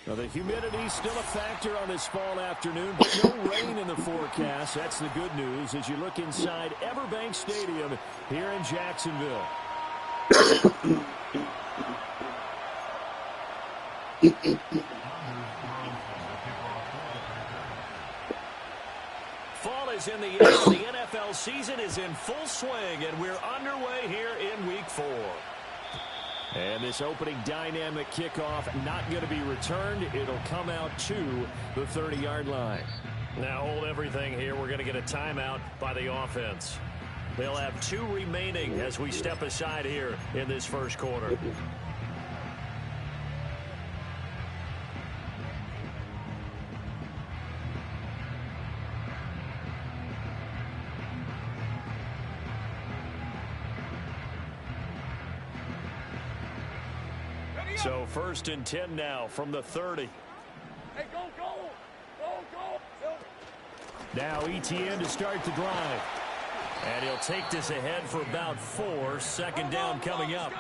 Well, the humidity's still a factor on this fall afternoon, but no rain in the forecast. That's the good news as you look inside Everbank Stadium here in Jacksonville. Fall is in the air. The NFL season is in full swing, and we're underway here in Week 4. And this opening dynamic kickoff not going to be returned. It'll come out to the 30-yard line. Now hold everything here. We're going to get a timeout by the offense. They'll have 2 remaining as we step aside here in this first quarter. So 1st and 10 now from the 30. Hey, go, go, go, go. Now ETN to start the drive. And he'll take this ahead for about 4. 2nd down coming up.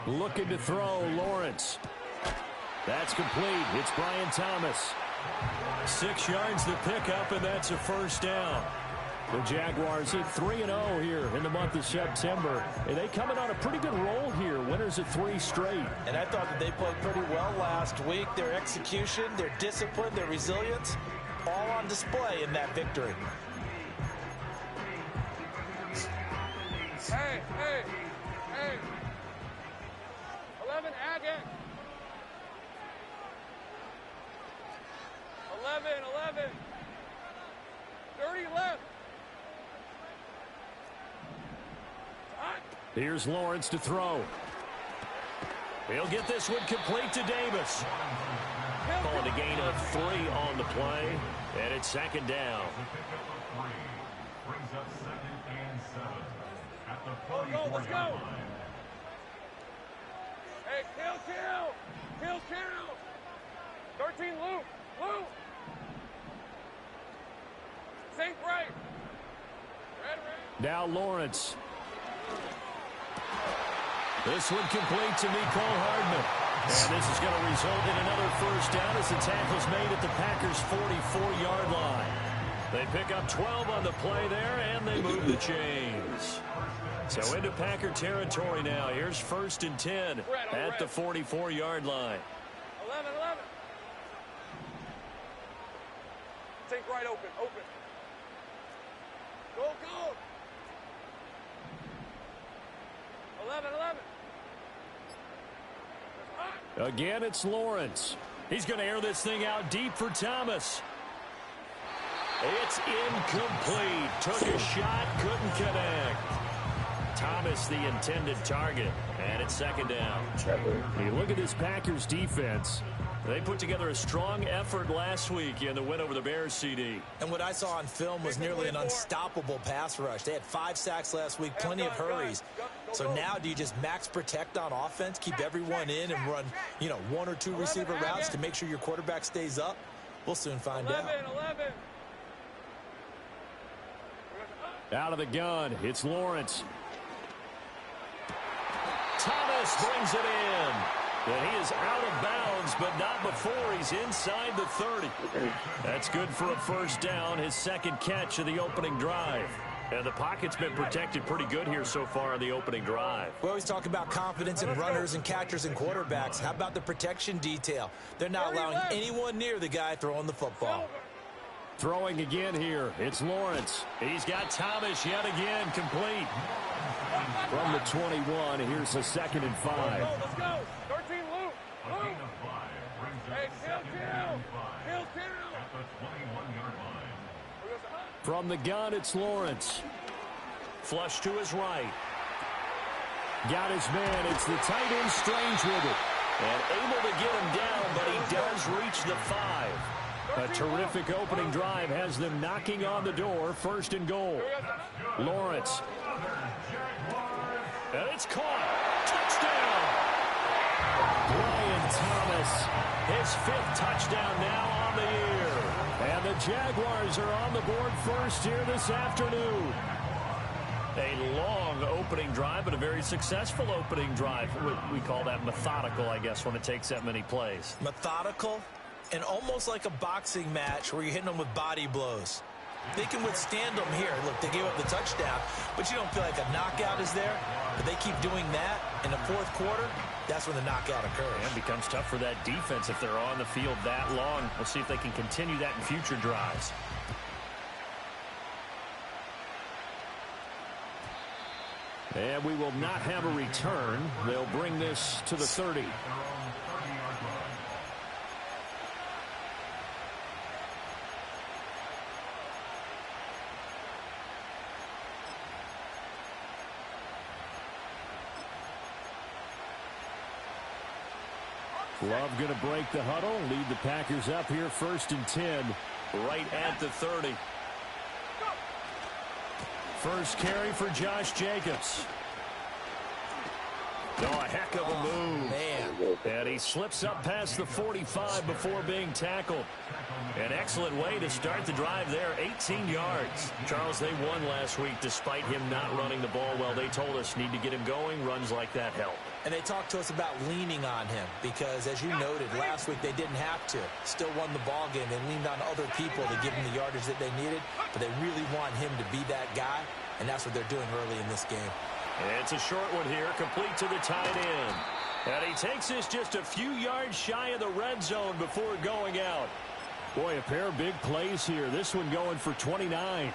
Looking to throw, Lawrence. That's complete. It's Brian Thomas. 6 yards to pick up, and that's a 1st down. The Jaguars hit 3-0 here in the month of September. And they coming on a pretty good roll here. Winners of 3 straight. And I thought that they played pretty well last week. Their execution, their discipline, their resilience, all on display in that victory. Hey, hey, hey. 11, Agate. 11. 30 left. Here's Lawrence to throw. He'll get this one complete to Davis. Calling a gain of 3 on the play, and it's 2nd down. Let's go. Hey, kill. 13, Luke. Sink right. Red. Now Lawrence. This one complete to Mecole Hardman. And this is going to result in another 1st down as the tackle's made at the Packers' 44-yard line. They pick up 12 on the play there, and they move the chains. So into Packer territory now. Here's 1st and 10 at the 44-yard line. 11. Take right open. Go. 11. Again, it's Lawrence. He's going to air this thing out deep for Thomas. It's incomplete. Took a shot, couldn't connect. Thomas the intended target, and it's 2nd down. You look at this Packers defense. They put together a strong effort last week in the win over the Bears, CD. And what I saw on film was nearly an unstoppable pass rush. They had 5 sacks last week, plenty of hurries. So now do you just max protect on offense, keep everyone in and run, 1 or 2 receiver routes to make sure your quarterback stays up? We'll soon find out. 11. Out of the gun, it's Lawrence. Thomas brings it in. And he is out of bounds, but not before he's inside the 30. That's good for a 1st down, his 2nd catch of the opening drive. And the pocket's been protected pretty good here so far on the opening drive. We always talk about confidence in runners and catchers and quarterbacks. How about the protection detail? They're not allowing anyone near the guy throwing the football. Throwing again here, it's Lawrence. He's got Thomas yet again complete. From the 21, here's a 2nd and 5. Let's go. 13, Luke. Hey, kill. From the gun, it's Lawrence. Flush to his right. Got his man. It's the tight end Strange with it. And able to get him down, but he does reach the 5. A terrific opening drive has them knocking on the door. 1st and goal. Lawrence. And it's caught. Touchdown. Brian Thomas. His 5th touchdown now on the year. And the Jaguars are on the board first here this afternoon. A long opening drive, but a very successful opening drive. We call that methodical, I guess, when it takes that many plays. Methodical and almost like a boxing match where you're hitting them with body blows. They can withstand them here. Look, they gave up the touchdown, but you don't feel like a knockout is there. But they keep doing that in the fourth quarter. That's when the knockout occurs. And it becomes tough for that defense if they're on the field that long. We'll see if they can continue that in future drives. And we will not have a return. They'll bring this to the 30. Love going to break the huddle, lead the Packers up here 1st and 10, right at the 30. First carry for Josh Jacobs. Oh, a heck of a move. Man. And he slips up past the 45 before being tackled. An excellent way to start the drive there, 18 yards. Charles, they won last week despite him not running the ball well. They told us need to get him going. Runs like that help. And they talked to us about leaning on him because, as you noted, last week they didn't have to. Still won the ball game. They leaned on other people to give him the yardage that they needed, but they really want him to be that guy, and that's what they're doing early in this game. It's a short one here, complete to the tight end. And he takes this just a few yards shy of the red zone before going out. Boy, a pair of big plays here. This one going for 29.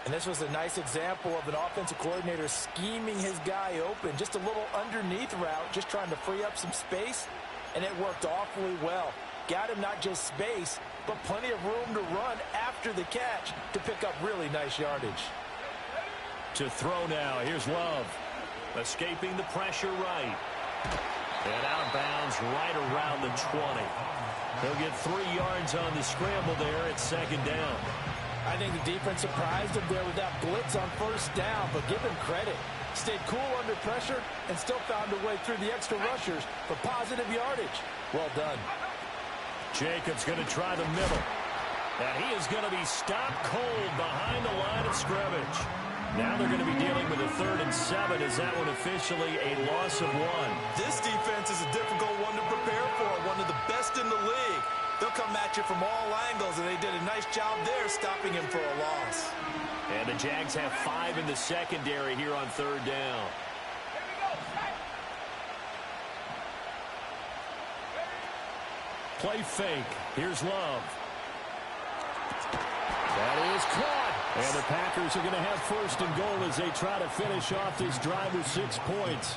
And this was a nice example of an offensive coordinator scheming his guy open. Just a little underneath route, just trying to free up some space, and it worked awfully well. Got him not just space, but plenty of room to run after the catch to pick up really nice yardage. To throw now, here's Love. Escaping the pressure right. And out of bounds right around the 20. He'll get 3 yards on the scramble there at 2nd down. I think the defense surprised him there with that blitz on 1st down, but give him credit. Stayed cool under pressure and still found a way through the extra rushers for positive yardage. Well done. Jacobs going to try the middle. And he is going to be stopped cold behind the line of scrimmage. Now they're going to be dealing with a 3rd and 7. Is that one officially a loss of 1? This defense is a difficult one to prepare for, one of the best in the league. They'll come at you from all angles, and they did a nice job there stopping him for a loss. And the Jags have 5 in the secondary here on 3rd down. Play fake. Here's Love. That is caught. And the Packers are going to have 1st and goal as they try to finish off this drive with 6 points.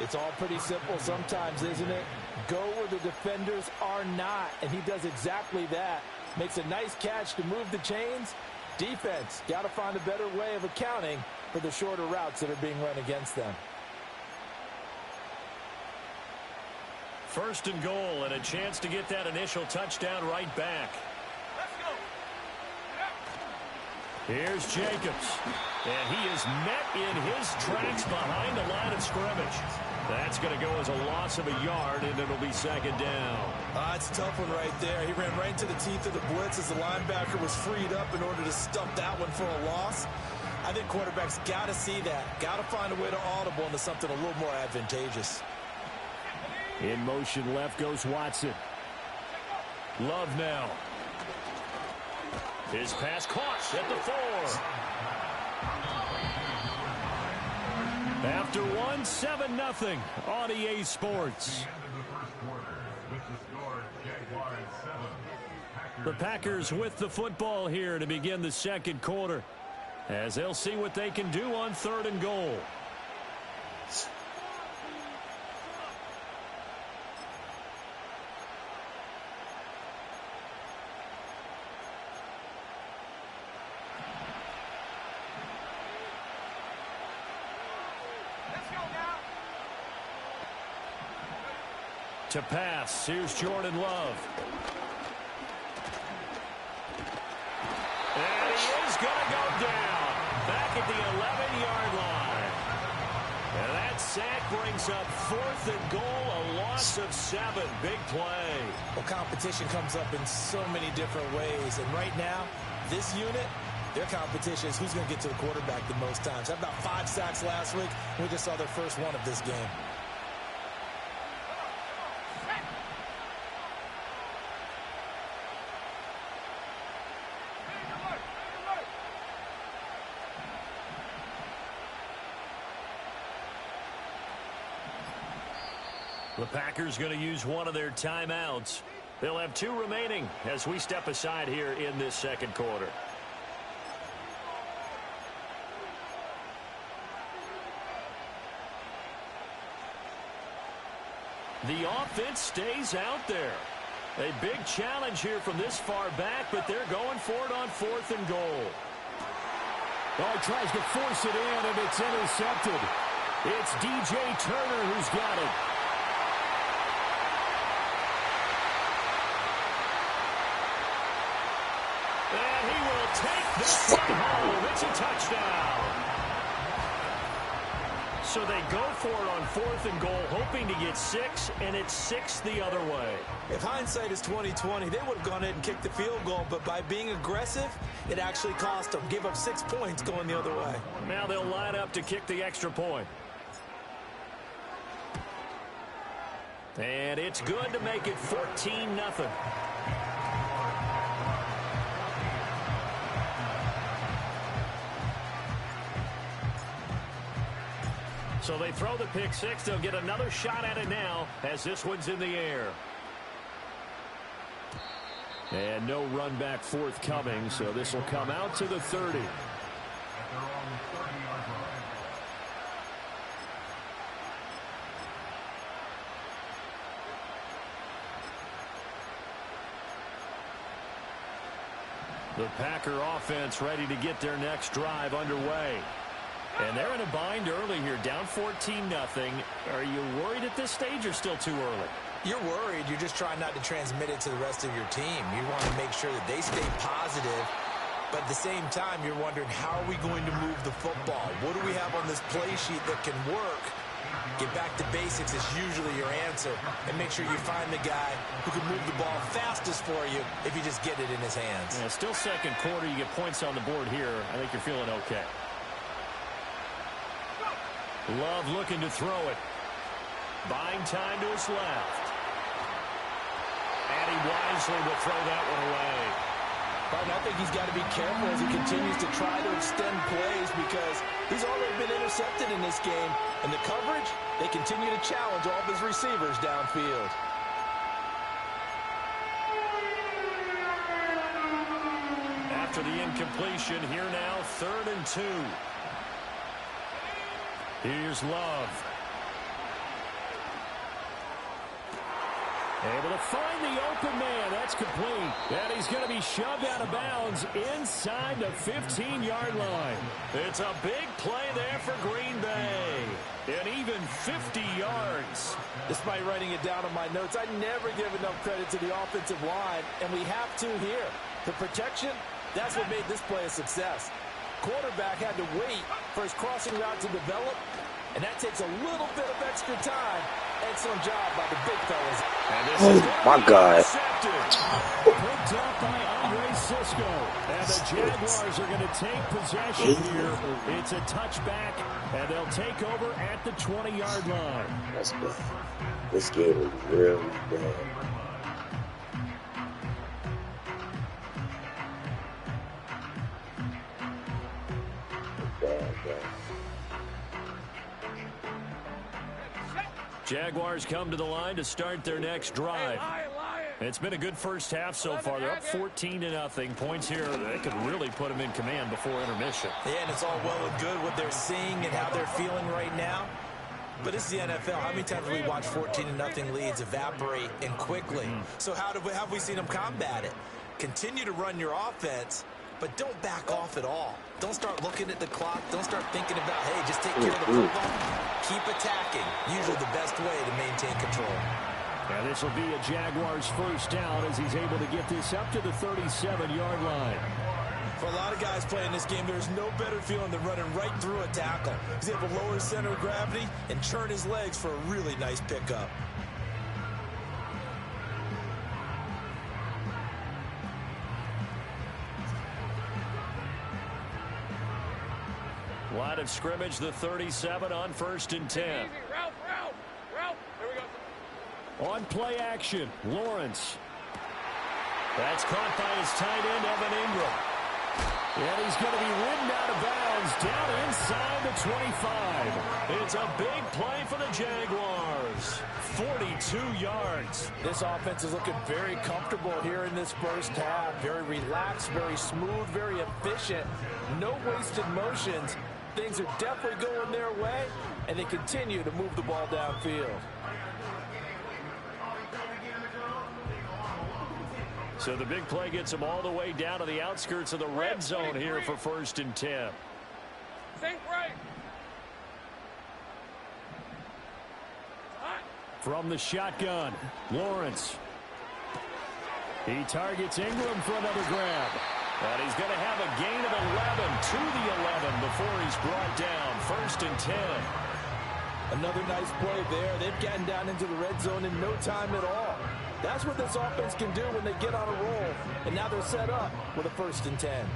It's all pretty simple sometimes, isn't it? Go where the defenders are not, and he does exactly that. Makes a nice catch to move the chains. Defense, got to find a better way of accounting for the shorter routes that are being run against them. 1st and goal, and a chance to get that initial touchdown right back. Here's Jacobs. And he is met in his tracks behind the line of scrimmage. That's going to go as a loss of a yard, and it'll be 2nd down. It's a tough one right there. He ran right into the teeth of the blitz as the linebacker was freed up in order to stump that one for a loss. I think quarterbacks got to see that. Got to find a way to audible into something a little more advantageous. In motion left goes Watson. Love now. His pass caught at the 4. After 1, 7-0 on EA Sports. The Packers with the football here to begin the 2nd quarter, as they'll see what they can do on 3rd and goal. To pass, here's Jordan Love. And he is going to go down back at the 11-yard line. And that sack brings up 4th and goal, a loss of 7. Big play. Well, competition comes up in so many different ways. And right now, this unit, Their competition is who's going to get to the quarterback the most times. Had about 5 sacks last week. We just saw their first one of this game. The Packers going to use one of their timeouts. They'll have 2 remaining as we step aside here in this second quarter. The offense stays out there. A big challenge here from this far back, but they're going for it on 4th and goal. Oh, he tries to force it in, and it's intercepted. It's DJ Turner who's got it. And he will take this one home. It's a touchdown. So they go for it on 4th and goal, hoping to get 6, and it's 6 the other way. If hindsight is 20/20, they would have gone ahead and kicked the field goal, but by being aggressive, it actually cost them. Give up 6 points going the other way. Now they'll line up to kick the extra point. And it's good to make it 14-0. So they throw the pick 6. They'll get another shot at it now as this one's in the air. And no run back forthcoming, so this will come out to the 30. The Packer offense ready to get their next drive underway. And they're in a bind early here, down 14-0. Are you worried at this stage or still too early? You're worried. You're just trying not to transmit it to the rest of your team. You want to make sure that they stay positive. But at the same time, you're wondering, how are we going to move the football? What do we have on this play sheet that can work? Get back to basics is usually your answer. And make sure you find the guy who can move the ball fastest for you if you just get it in his hands. Yeah, still second quarter. You get points on the board here. I think you're feeling okay. Love looking to throw it. Buying time to his left. And he wisely will throw that one away. But I think he's got to be careful as he continues to try to extend plays because he's already been intercepted in this game. And the coverage, they continue to challenge all of his receivers downfield. After the incompletion, here now, 3rd and 2. Here's Love. Able to find the open man. That's complete. And he's going to be shoved out of bounds inside the 15-yard line. It's a big play there for Green Bay. And even 50 yards. Despite writing it down on my notes, I never give enough credit to the offensive line, and we have to here. The protection, that's what made this play a success. Quarterback had to wait for his crossing route to develop, and that takes a little bit of extra time. Excellent job by the big fellas. Oh, my God. Picked up by Andre Cisco. And the Jaguars are going to take possession here. It's a touchback, and they'll take over at the 20-yard line. That's good. This game is really bad. Jaguars come to the line to start their next drive. It's been a good first half so far. They're up 14-0. Points here, they could really put them in command before intermission. Yeah, and it's all well and good what they're seeing and how they're feeling right now. But it's the NFL. How many times have we watched 14-0 leads evaporate and quickly? So how have we seen them combat it? Continue to run your offense, but don't back off at all. Don't start looking at the clock. Don't start thinking about, hey, just take care of the football. Keep attacking. Usually the best way to maintain control. And this will be a Jaguars first down as he's able to get this up to the 37-yard line. For a lot of guys playing this game, there's no better feeling than running right through a tackle. He's able to lower his center of gravity and churn his legs for a really nice pickup. line of scrimmage, the 37 on 1st and 10. Easy. Route. There we go. On play action, Lawrence. That's caught by his tight end, Evan Ingram. And he's going to be ridden out of bounds down inside the 25. It's a big play for the Jaguars. 42 yards. This offense is looking very comfortable here in this first half. Very relaxed, very smooth, very efficient. No wasted motions. Things are definitely going their way, and they continue to move the ball downfield. So the big play gets them all the way down to the outskirts of the red zone here for 1st and 10. Sink right. From the shotgun, Lawrence. He targets Ingram for another grab. And he's going to have a gain of 11 to the 11 before he's brought down. 1st and 10. Another nice play there. They've gotten down into the red zone in no time at all. That's what this offense can do when they get on a roll. And now they're set up with a 1st and 10.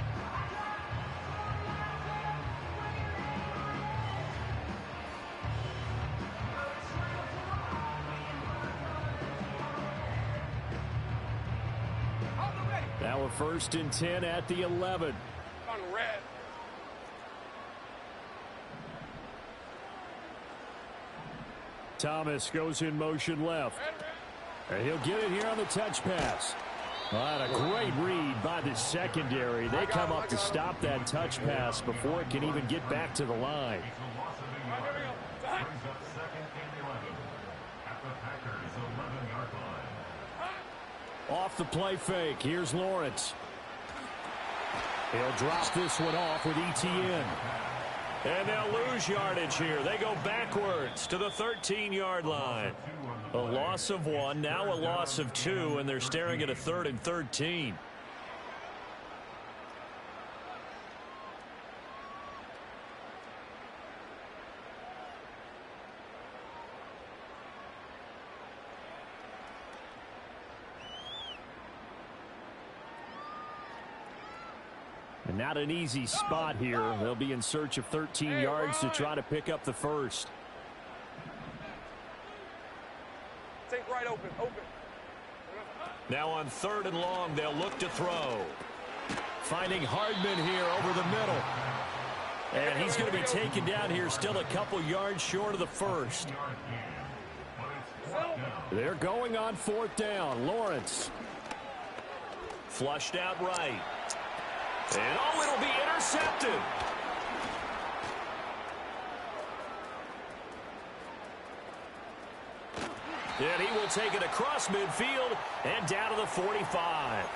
Now a 1st and 10 at the 11. On red. Thomas goes in motion left. And he'll get it here on the touch pass. And a great read by the secondary. They come up to stop that touch pass before it can even get back to the line. Off the play fake. Here's Lawrence. He'll drop this one off with ETN. And they'll lose yardage here. They go backwards to the 13-yard line. A loss of 1, now a loss of 2, and they're staring at a 3rd and 13. And not an easy spot here. They'll be in search of 13 yards to try to pick up the first. Sink right open. Now on 3rd and long, they'll look to throw. Finding Hardman here over the middle. And he's going to be taken down here, still a couple yards short of the first. They're going on 4th down. Lawrence. Flushed out right. And it'll be intercepted. And he will take it across midfield and down to the 45.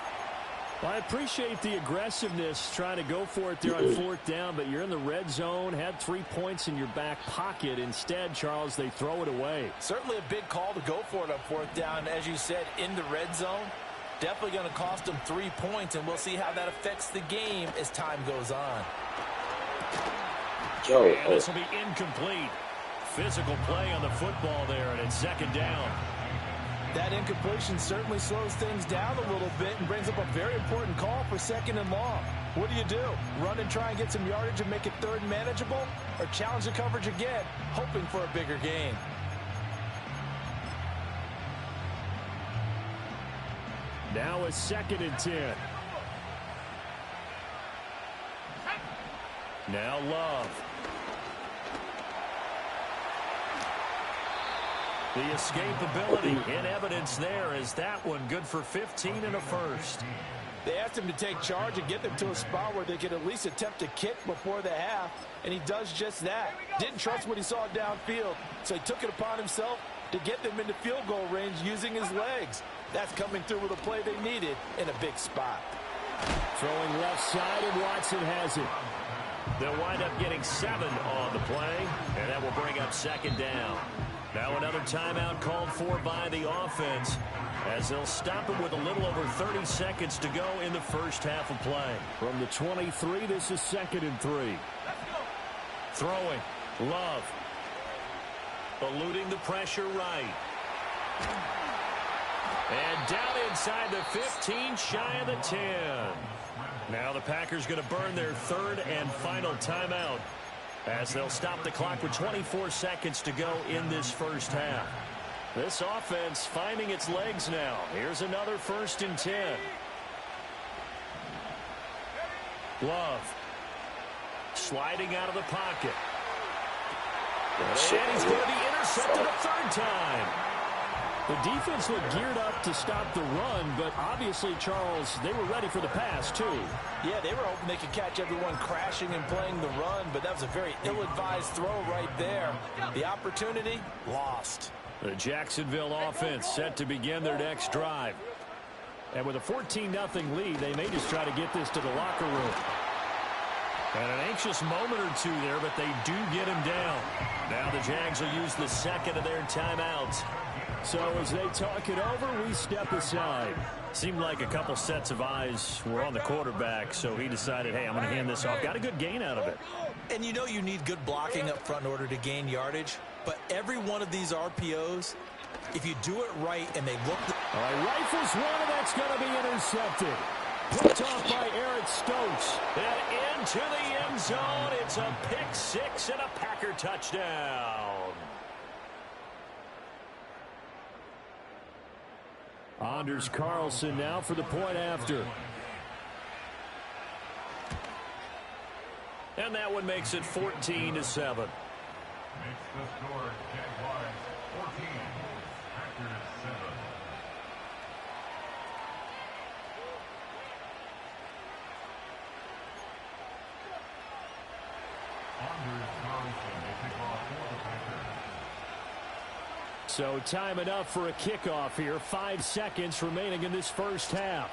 Well, I appreciate the aggressiveness trying to go for it there on 4th down, but you're in the red zone, had 3 points in your back pocket. Instead, Charles, they throw it away. Certainly a big call to go for it on 4th down, as you said, in the red zone. Definitely going to cost them 3 points, and we'll see how that affects the game as time goes on. And this will be incomplete. Physical play on the football there, and it's 2nd down. That incompletion certainly slows things down a little bit and brings up a very important call for 2nd and long. What do? Run and try and get some yardage and make it 3rd and manageable? Or challenge the coverage again, hoping for a bigger gain? Now a 2nd and 10. Now Love. The escapability in evidence there is that one good for 15 and a first. They asked him to take charge and get them to a spot where they could at least attempt to kick before the half, and he does just that. Didn't trust what he saw downfield, so he took it upon himself to get them into field goal range using his legs. That's coming through with a play they needed in a big spot. Throwing left side, and Watson has it. They'll wind up getting 7 on the play, and that will bring up 2nd down. Now another timeout called for by the offense as they'll stop it with a little over 30 seconds to go in the first half of play. From the 23, this is 2nd and 3. Throwing. Love. Eluding the pressure right. And down inside the 15, shy of the 10. Now the Packers going to burn their 3rd and final timeout. as they'll stop the clock with 24 seconds to go in this first half. This offense finding its legs now. Here's another 1st and 10. Love. Sliding out of the pocket. And he's going to be intercepted a 3rd time. The defense looked geared up to stop the run, but obviously, Charles, they were ready for the pass, too. Yeah, they were hoping they could catch everyone crashing and playing the run, but that was a very ill-advised throw right there. The opportunity, lost. The Jacksonville offense set to begin their next drive. And with a 14-0 lead, they may just try to get this to the locker room. And an anxious moment or two there, but they do get him down. Now the Jags will use the 2nd of their timeouts. So as they talk it over, we step aside. Seemed like a couple sets of eyes were on the quarterback, so he decided, hey, I'm going to hand this off. Got a good gain out of it. And you know you need good blocking up front in order to gain yardage, but every one of these RPOs, if you do it right and they look... All right, rifles one, and that's going to be intercepted. Picked off by Eric Stokes. And into the end zone. It's a pick 6 and a Packer touchdown. Anders Carlson now for the point after. And that one makes it 14-7. Makes the score Jaguars 14, Packers 7. Anders Carlson, they pick off for the Packers. So time enough for a kickoff here. 5 seconds remaining in this first half.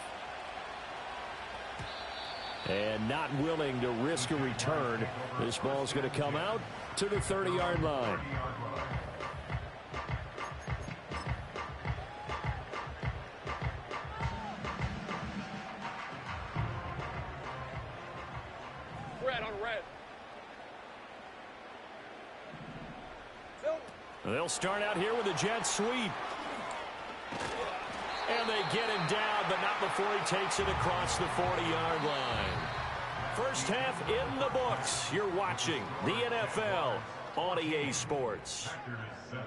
And not willing to risk a return. This ball's going to come out to the 30-yard line. Red on red. They'll start out here with a jet sweep. And they get him down, but not before he takes it across the 40-yard line. First half in the books. You're watching the NFL on EA Sports. Packers 7.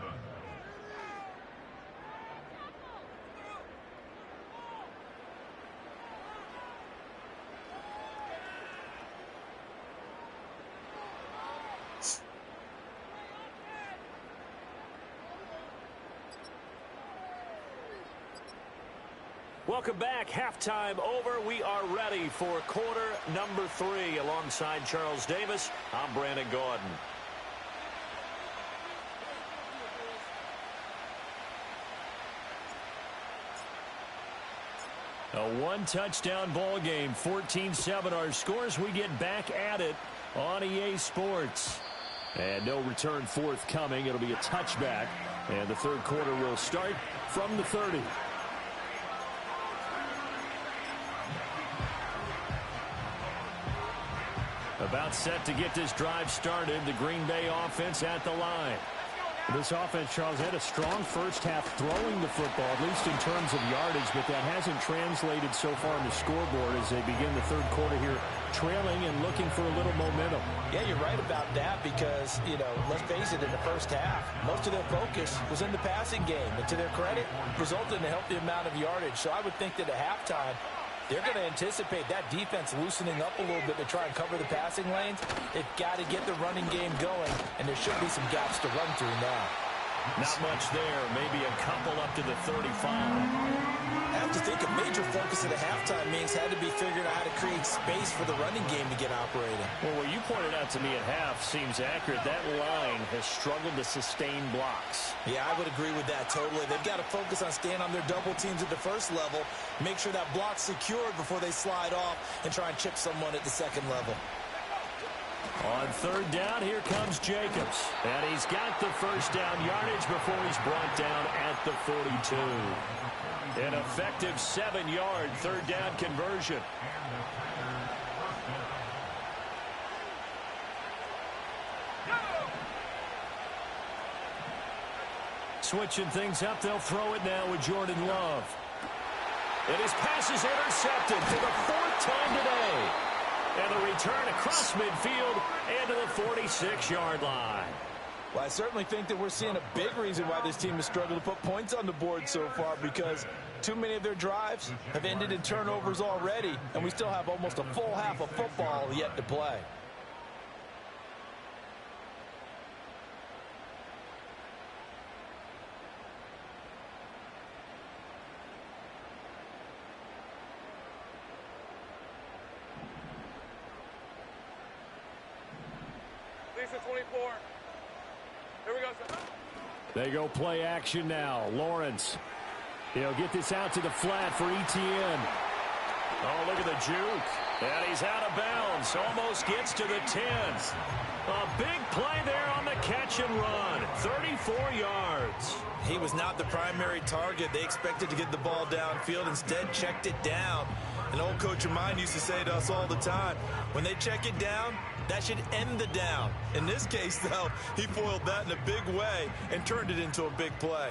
Welcome back. Halftime over. We are ready for quarter number 3. Alongside Charles Davis, I'm Brandon Gordon. A one-touchdown ball game, 14-7 our scores. We get back at it on EA Sports. And no return forthcoming. It'll be a touchback. And the third quarter will start from the 30. About set to get this drive started. The Green Bay offense at the line. This offense, Charles, had a strong first half throwing the football, at least in terms of yardage, but that hasn't translated so far on the scoreboard as they begin the third quarter here, trailing and looking for a little momentum. Yeah, you're right about that because, you know, let's face it, in the first half, most of their focus was in the passing game. And to their credit, resulted in a healthy amount of yardage. So I would think that at halftime, they're going to anticipate that defense loosening up a little bit to try and cover the passing lanes. They've got to get the running game going, and there should be some gaps to run through now. Not much there. Maybe a couple up to the 35. I have to think a major focus at the halftime means had to be figuring out how to create space for the running game to get operating. Well, what you pointed out to me at half seems accurate. That line has struggled to sustain blocks. Yeah, I would agree with that totally. They've got to focus on staying on their double teams at the first level, make sure that block's secured before they slide off and try and chip someone at the second level. On third down, here comes Jacobs. And he's got the first down yardage before he's brought down at the 42. An effective 7-yard third down conversion. Switching things up, they'll throw it now with Jordan Love. And his pass is intercepted for the 4th time today. And the return across midfield and to the 46-yard line. Well, I certainly think that we're seeing a big reason why this team has struggled to put points on the board so far, because too many of their drives have ended in turnovers already, and we still have almost a full half of football yet to play. Lisa 24. Here we go, sir. They go play action now. Lawrence. He'll get this out to the flat for Etienne. Oh, look at the juke. And he's out of bounds. Almost gets to the 10. A big play there on the catch and run. 34 yards. He was not the primary target. They expected to get the ball downfield. Instead, checked it down. An old coach of mine used to say to us all the time, when they check it down, that should end the down. In this case, though, he foiled that in a big way and turned it into a big play.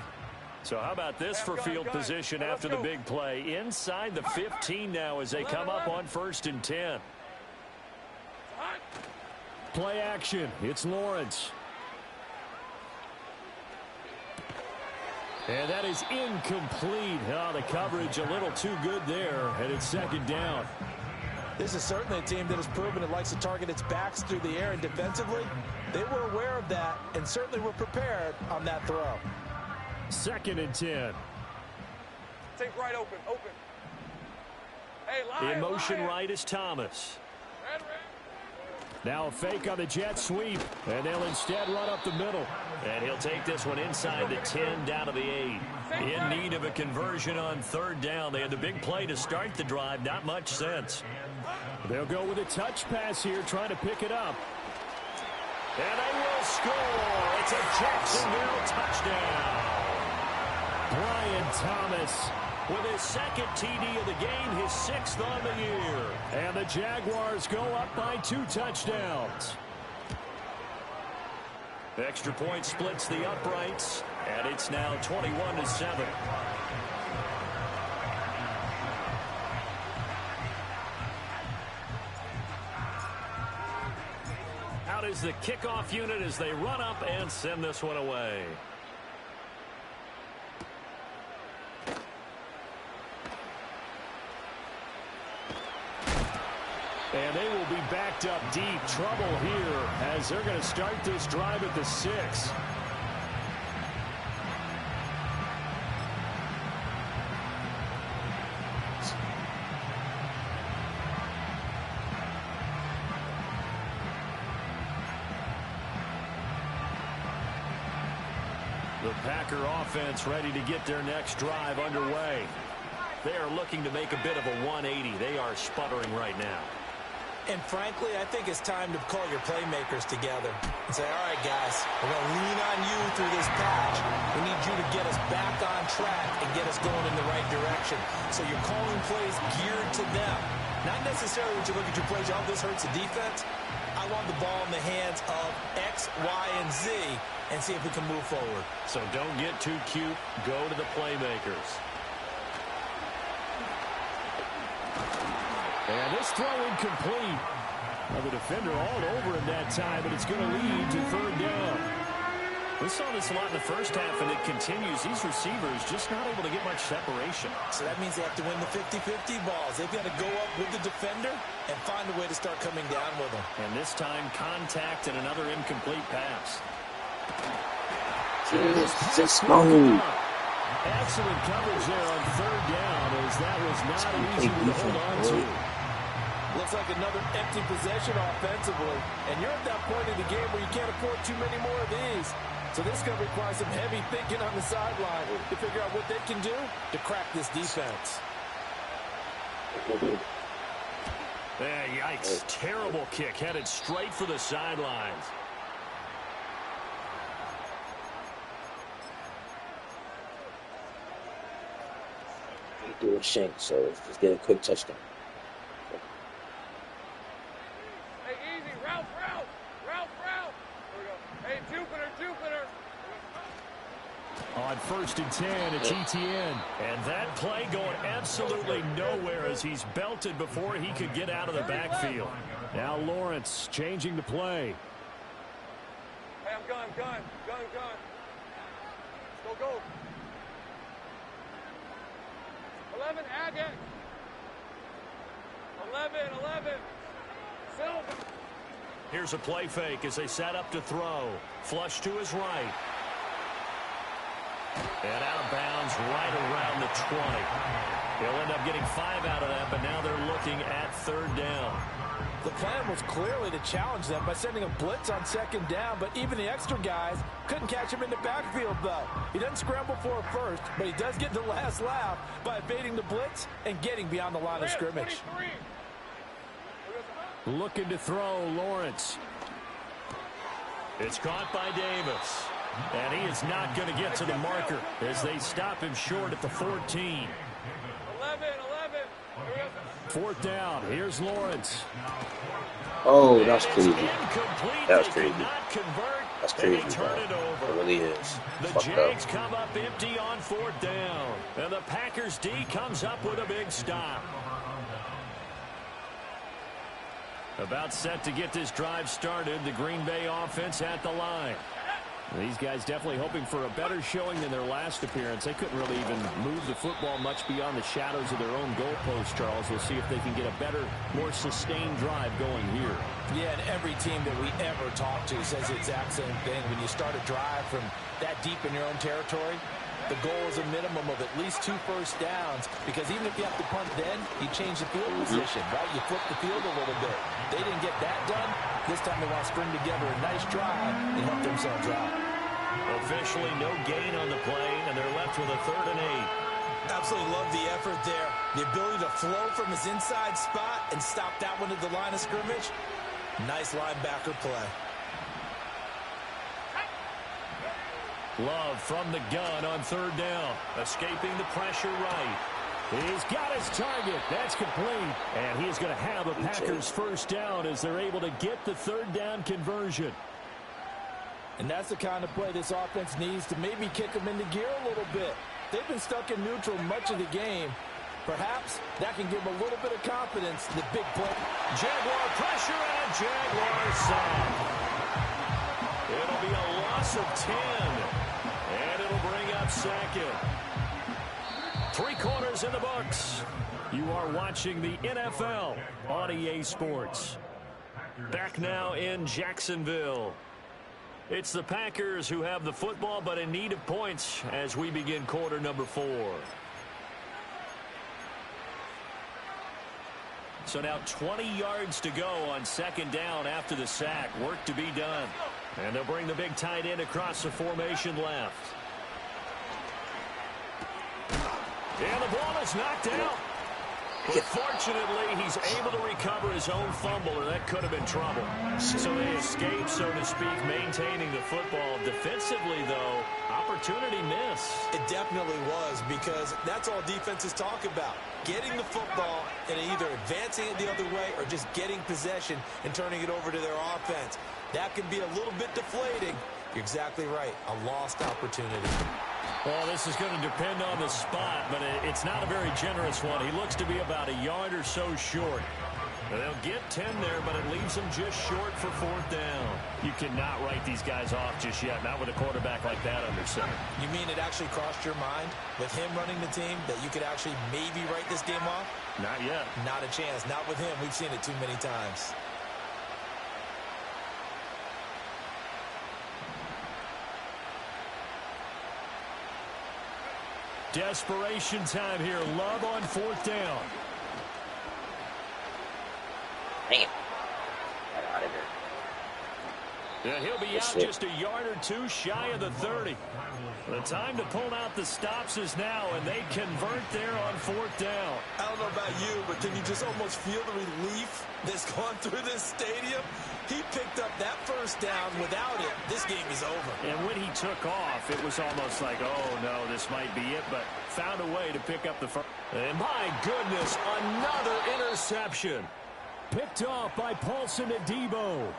So how about this for field position after the big play? Inside the 15 now as they come up on 1st and 10. Play action. It's Lawrence. And that is incomplete. Oh, the coverage a little too good there, and it's 2nd down. This is certainly a team that has proven it likes to target its backs through the air, and defensively, they were aware of that and certainly were prepared on that throw. 2nd and 10. Take right open. Hey, line, in motion right is Thomas. Red. Now a fake on the jet sweep, and they'll instead run up the middle. And he'll take this one inside the 10 down to the 8. In need of a conversion on 3rd down. They had the big play to start the drive. Not much sense. They'll go with a touch pass here, trying to pick it up. And they will score. It's a Jacksonville touchdown. Brian Thomas with his 2nd TD of the game, his 6th on the year. And the Jaguars go up by 2 touchdowns. Extra point splits the uprights, and it's now 21-7. Out is the kickoff unit as they run up and send this one away. And they will be backed up deep. Trouble here as they're going to start this drive at the 6. The Packer offense ready to get their next drive underway. They are looking to make a bit of a 180. They are sputtering right now. And frankly, I think it's time to call your playmakers together and say, all right, guys, we're going to lean on you through this patch. We need you to get us back on track and get us going in the right direction. So you're calling plays geared to them. Not necessarily when you look at your plays, oh, this hurts the defense. I want the ball in the hands of X, Y, and Z and see if we can move forward. So don't get too cute. Go to the playmakers. And this throw incomplete. Well, the defender all over him that time, but it's going to lead to 3rd down. We saw this a lot in the first half, and it continues. These receivers just not able to get much separation. So that means they have to win the 50-50 balls. They've got to go up with the defender and find a way to start coming down with them. And this time, contact and another incomplete pass. Just move. Excellent coverage there on 3rd down, as that was not an easy one to hold on to. Looks like another empty possession offensively. And you're at that point in the game where you can't afford too many more of these. So this is going to require some heavy thinking on the sideline to figure out what they can do to crack this defense. Yikes. Terrible kick headed straight for the sidelines. Do a shank, so let's just get a quick touchdown. Hey, easy. Route. Here we go. Hey, Jupiter. On 1st and 10, it's Etienne. And that play going absolutely nowhere as he's belted before he could get out of the backfield. Now Lawrence changing the play. Hey, I'm gun. Go. 11, Agate. 11. Silver. Here's a play fake as they set up to throw. Flush to his right. And out of bounds right around the 20. He'll end up getting 5 out of that, but now they're looking at 3rd down. The plan was clearly to challenge them by sending a blitz on 2nd down, but even the extra guys couldn't catch him in the backfield, though. He doesn't scramble for it first, but he does get the last laugh by evading the blitz and getting beyond the line of scrimmage. 23. Looking to throw, Lawrence. It's caught by Davis. And he is not going to get to the marker as they stop him short at the 14. 11. 4th down. Here's Lawrence. Oh, that's crazy. Incomplete. That was They crazy. could not convert, That's and crazy, they turn bro. it over. It really is. The Fucked Jags up. come up empty on 4th down. And the Packers D comes up with a big stop. About set to get this drive started. The Green Bay offense at the line. These guys definitely hoping for a better showing than their last appearance. They couldn't really even move the football much beyond the shadows of their own goalpost, Charles. We'll see if they can get a better, more sustained drive going here. Yeah, and every team that we ever talk to says the exact same thing. When you start a drive from that deep in your own territory, the goal is a minimum of at least 2 first downs, because even if you have to punt then, you change the field position, right? You flip the field a little bit. They didn't get that done. This time they want to string together a nice drive and help themselves out. Officially no gain on the play, and they're left with a 3rd and 8. Absolutely love the effort there. The ability to flow from his inside spot and stop that one at the line of scrimmage. Nice linebacker play. Love from the gun on 3rd down. Escaping the pressure right. He's got his target. That's complete. And he is going to have a Packers 1st down as they're able to get the 3rd down conversion. And that's the kind of play this offense needs to maybe kick them into gear a little bit. They've been stuck in neutral much of the game. Perhaps that can give them a little bit of confidence in the big play. Jaguar pressure and a Jaguar sack. It'll be a loss of 10. And it'll bring up 2nd. 3 quarters in the books. You are watching the NFL on EA Sports. Back now in Jacksonville. It's the Packers who have the football, but in need of points as we begin quarter number 4. So now 20 yards to go on 2nd down after the sack. Work to be done. And they'll bring the big tight end across the formation left. And the ball is knocked out. But fortunately, he's able to recover his own fumble, or that could have been trouble. So they escape, so to speak, maintaining the football. Defensively, though, opportunity miss. It definitely was, because that's all defenses talk about. Getting the football and either advancing it the other way or just getting possession and turning it over to their offense. That can be a little bit deflating. You're exactly right. A lost opportunity. Well, this is going to depend on the spot, but it's not a very generous one. He looks to be about a yard or so short. They'll get 10 there, but it leaves them just short for 4th down. You cannot write these guys off just yet, not with a quarterback like that under center. You mean it actually crossed your mind with him running the team that you could actually maybe write this game off? Not yet. Not a chance. Not with him. We've seen it too many times. Desperation time here. Love on 4th down. Damn. Get out of there. Yeah, he'll be out just a yard or 2 shy of the 30. The time to pull out the stops is now, and they convert there on 4th down. I don't know about you, but can you just almost feel the relief that's gone through this stadium? He picked up that 1st down. Without it, this game is over. And when he took off, it was almost like, oh, no, this might be it, but found a way to pick up the first. And my goodness, another interception. Picked off by Paulson Adebo.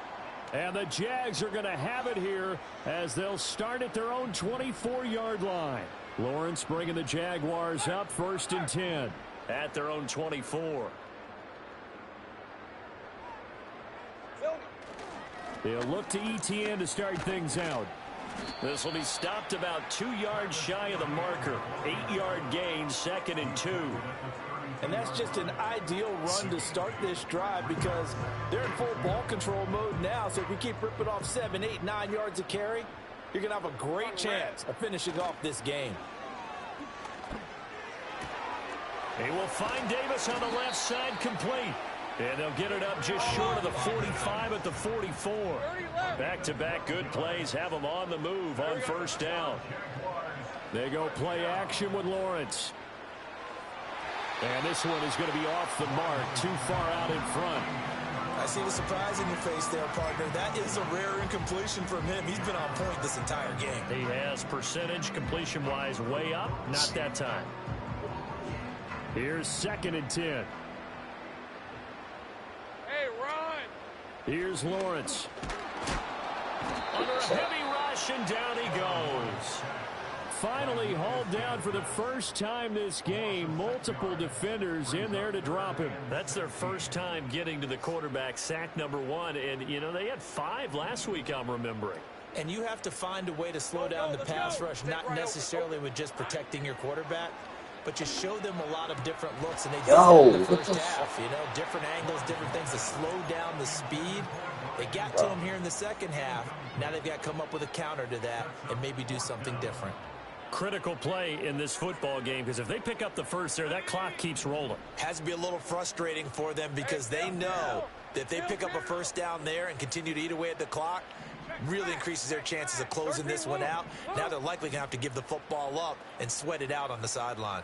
And the Jags are going to have it here as they'll start at their own 24-yard line. Lawrence bringing the Jaguars up 1st and 10 at their own 24. They'll look to ETN to start things out. This will be stopped about 2 yards shy of the marker. 8-yard gain, 2nd and 2. And that's just an ideal run to start this drive because they're in full ball control mode now. So if we keep ripping off 7, 8, 9 yards of carry, you're going to have a great chance of finishing off this game. He will find Davis on the left side, complete. And they'll get it up just short of the 45 at the 44. Back-to-back good plays have them on the move on first down. They go play action with Lawrence. And this one is going to be off the mark, too far out in front. I see the surprise in your face there, partner. That is a rare incompletion from him. He's been on point this entire game. He has percentage completion-wise way up, not that time. Here's 2nd and 10. Hey, run! Here's Lawrence. Under a heavy rush, and down he goes. Finally hauled down for the first time this game. Multiple defenders in there to drop him. That's their first time getting to the quarterback, sack number 1. And, you know, they had 5 last week, I'm remembering. And you have to find a way to slow down the pass rush, not necessarily with just protecting your quarterback, but just show them a lot of different looks, and they did that in the first half. You know, different angles, different things to slow down the speed. They got to him here in the second half. Now they've got to come up with a counter to that and maybe do something different. Critical play in this football game, because if they pick up the first there, that clock keeps rolling. Has to be a little frustrating for them because they know that if they pick up a first down there and continue to eat away at the clock, really increases their chances of closing this one out. Now they're likely going to have to give the football up and sweat it out on the sideline.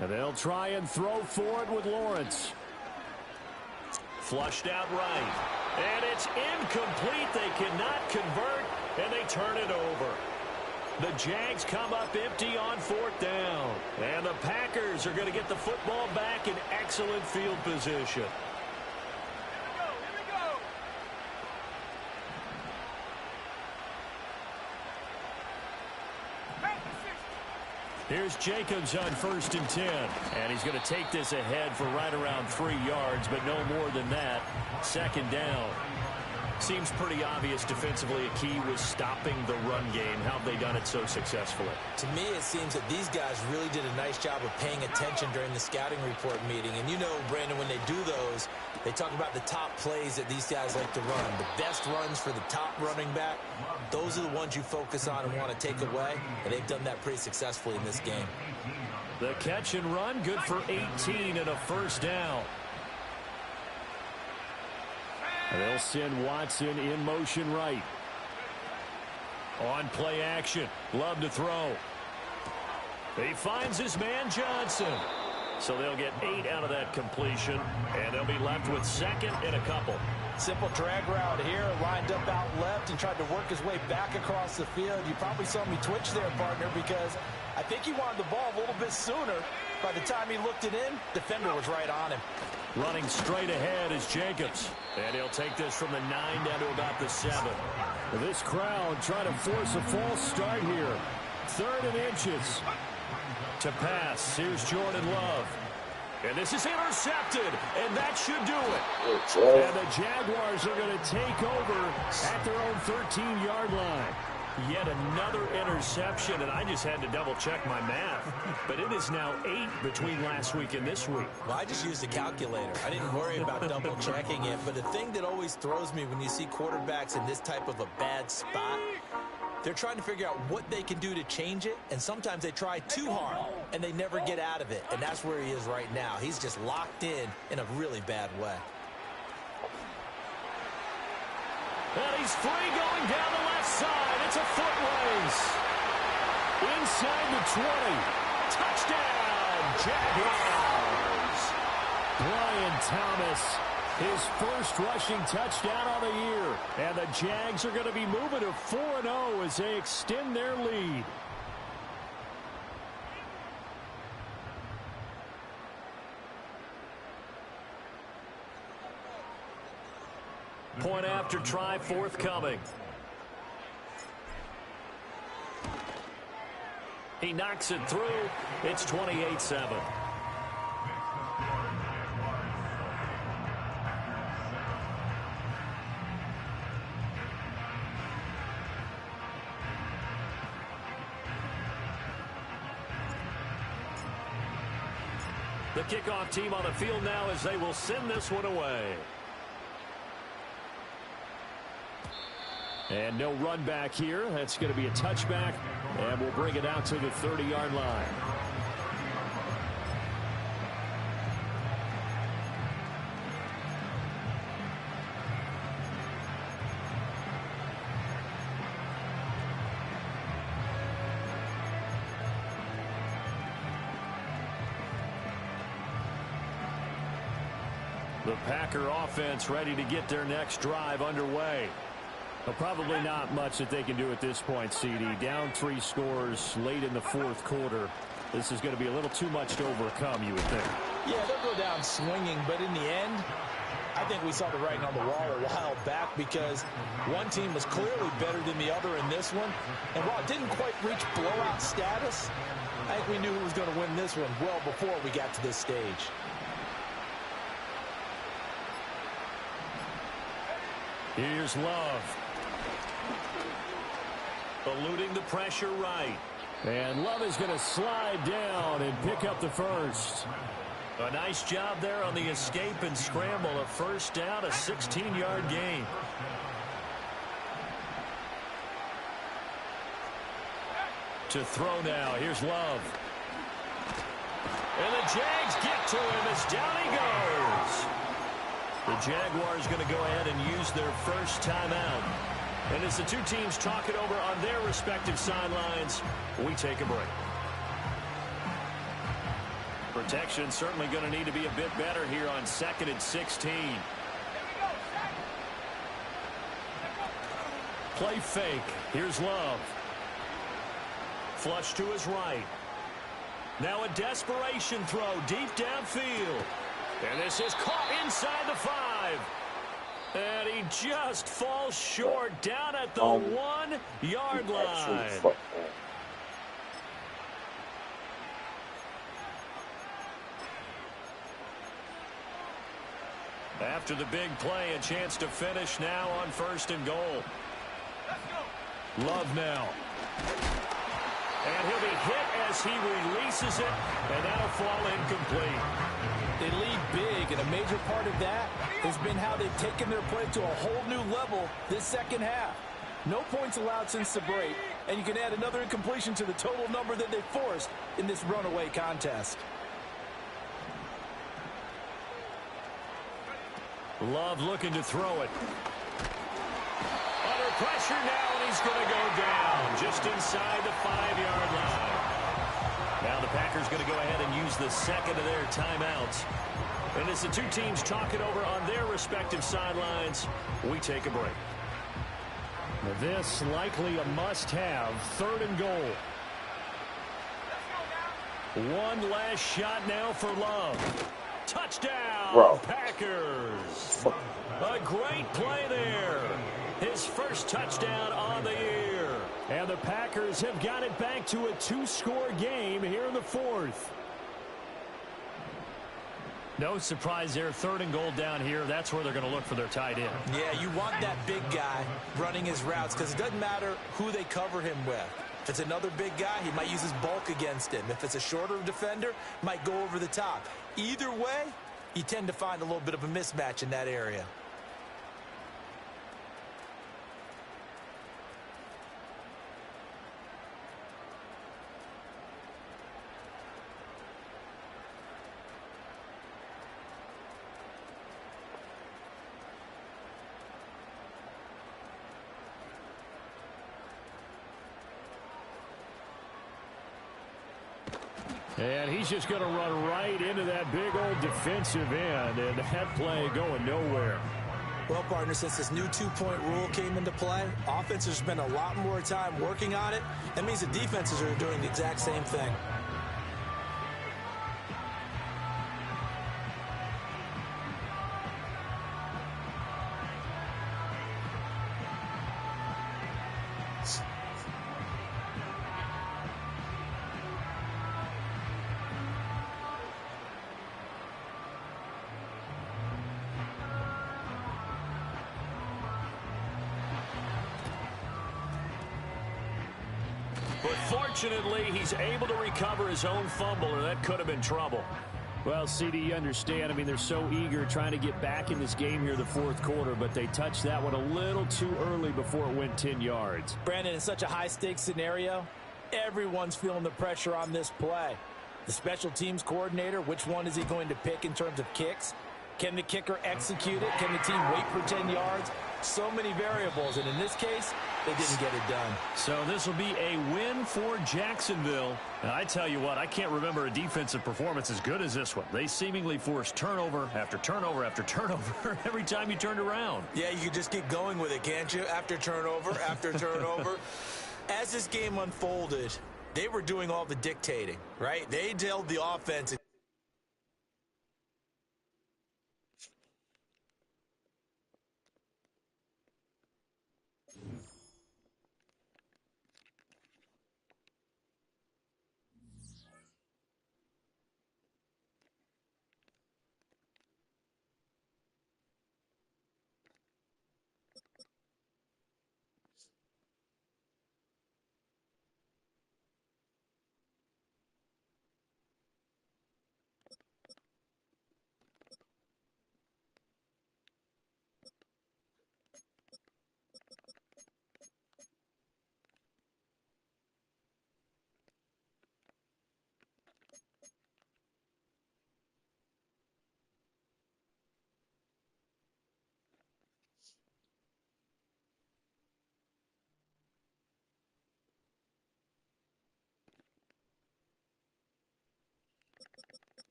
And they'll try and throw for it with Lawrence. Flushed out right. And it's incomplete. They cannot convert, and they turn it over. The Jags come up empty on 4th down. And the Packers are going to get the football back in excellent field position. Here's Jacobs on 1st and 10. And he's going to take this ahead for right around 3 yards, but no more than that. 2nd down. Seems pretty obvious defensively a key was stopping the run game. How have they done it so successfully? To me, it seems that these guys really did a nice job of paying attention during the scouting report meeting. And you know, Brandon, when they do those, they talk about the top plays that these guys like to run. The best runs for the top running back, those are the ones you focus on and want to take away. And they've done that pretty successfully in this game. The catch and run, good for 18 and a first down. And they'll send Watson in motion right. On play action. Love to throw. He finds his man Johnson. So they'll get 8 out of that completion, and they'll be left with 2nd and a couple. Simple drag route here, lined up out left and tried to work his way back across the field. You probably saw me twitch there, partner, because I think he wanted the ball a little bit sooner. By the time he looked it in, defender was right on him. Running straight ahead is Jacobs. And he'll take this from the 9 down to about the 7. This crowd trying to force a false start here. 3rd and inches. To pass, here's Jordan Love. And this is intercepted, and that should do it. And the Jaguars are going to take over at their own 13-yard line. Yet another interception, and I just had to double-check my math. But it is now 8 between last week and this week. Well, I just used a calculator. I didn't worry about double-checking it. But the thing that always throws me when you see quarterbacks in this type of a bad spot, they're trying to figure out what they can do to change it, and sometimes they try too hard, and they never get out of it. And that's where he is right now. He's just locked in a really bad way. And he's free going down the left side. It's a foot race. Inside the 20. Touchdown, Jaguars. Brian Thomas, his first rushing touchdown on the year. And the Jags are going to be moving to 4-0 as they extend their lead. Point after try forthcoming. He knocks it through. It's 28-7. The kickoff team on the field now as they will send this one away. And no run back here. That's going to be a touchback, and we'll bring it out to the 30-yard line. The Packer offense ready to get their next drive underway. Well, probably not much that they can do at this point, CD. Down 3 scores late in the fourth quarter. This is going to be a little too much to overcome, you would think. Yeah, they'll go down swinging, but in the end, I think we saw the writing on the wall a while back because one team was clearly better than the other in this one. And while it didn't quite reach blowout status, I think we knew who was going to win this one well before we got to this stage. Here's Love. Eluding the pressure right. And Love is going to slide down and pick up the first. A nice job there on the escape and scramble. A first down, a 16-yard gain. To throw now. Here's Love. And the Jags get to him as down he goes. The Jaguars going to go ahead and use their first timeout. And as the two teams talk it over on their respective sidelines, we take a break. Protection certainly going to need to be a bit better here on 2nd and 16. Play fake. Here's Love. Flush to his right. Now a desperation throw deep downfield. And this is caught inside the 5. And he just falls short down at the 1-yard line. After the big play, a chance to finish now on 1st and goal. Love now. And he'll be hit as he releases it, and that'll fall incomplete. They lead big, and a major part of that has been how they've taken their play to a whole new level this second half. No points allowed since the break, and you can add another incompletion to the total number that they forced in this runaway contest. Love looking to throw it. Under pressure now, and he's going to go down just inside the 5-yard line. Now the Packers going to go ahead and use the second of their timeouts. And as the two teams talk it over on their respective sidelines, we take a break. This likely a must-have. 3rd and goal. One last shot now for Love. Touchdown, Packers. A great play there. His first touchdown on the year. And the Packers have got it back to a 2-score game here in the 4th. No surprise there. 3rd and goal down here. That's where they're going to look for their tight end. Yeah, you want that big guy running his routes because it doesn't matter who they cover him with. If it's another big guy, he might use his bulk against him. If it's a shorter defender, might go over the top. Either way, you tend to find a little bit of a mismatch in that area. And he's just going to run right into that big old defensive end, and that play going nowhere. Well, partner, since this new two-point rule came into play, offenses spend a lot more time working on it. That means the defenses are doing the exact same thing. But fortunately, he's able to recover his own fumble, or that could have been trouble. Well, CD, you understand. I mean, they're so eager trying to get back in this game here the fourth quarter, but they touched that one a little too early before it went 10 yards. Brandon, in such a high-stakes scenario, everyone's feeling the pressure on this play. The special teams coordinator, which one is he going to pick in terms of kicks? Can the kicker execute it? Can the team wait for 10 yards? So many variables, and in this case, they didn't get it done. So this will be a win for Jacksonville. And I tell you what, I can't remember a defensive performance as good as this one. They seemingly forced turnover after turnover after turnover every time you turned around. Yeah, you can just keep going with it, can't you? After turnover, after turnover. As this game unfolded, they were doing all the dictating, right? They held the offense.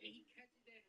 And he catches that